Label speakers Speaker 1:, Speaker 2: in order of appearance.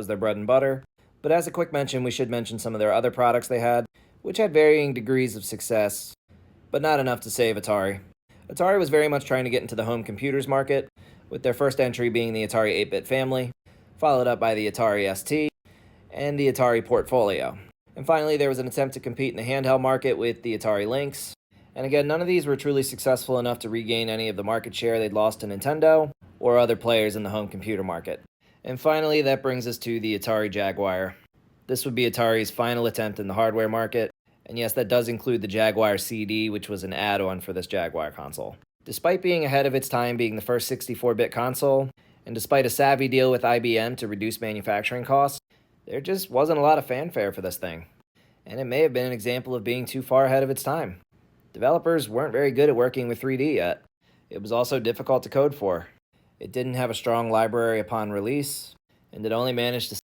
Speaker 1: was their bread and butter, but as a quick mention, we should mention some of their other products they had, which had varying degrees of success, but not enough to save Atari. Atari was very much trying to get into the home computers market, with their first entry being the Atari 8-bit family, followed up by the Atari ST and the Atari Portfolio. And finally, there was an attempt to compete in the handheld market with the Atari Lynx. And again, none of these were truly successful enough to regain any of the market share they'd lost to Nintendo or other players in the home computer market. And finally, that brings us to the Atari Jaguar. This would be Atari's final attempt in the hardware market, and yes, that does include the Jaguar CD, which was an add-on for this Jaguar console. Despite being ahead of its time being the first 64-bit console, and despite a savvy deal with IBM to reduce manufacturing costs, there just wasn't a lot of fanfare for this thing. And it may have been an example of being too far ahead of its time. Developers weren't very good at working with 3D yet. It was also difficult to code for. It didn't have a strong library upon release, and it only managed to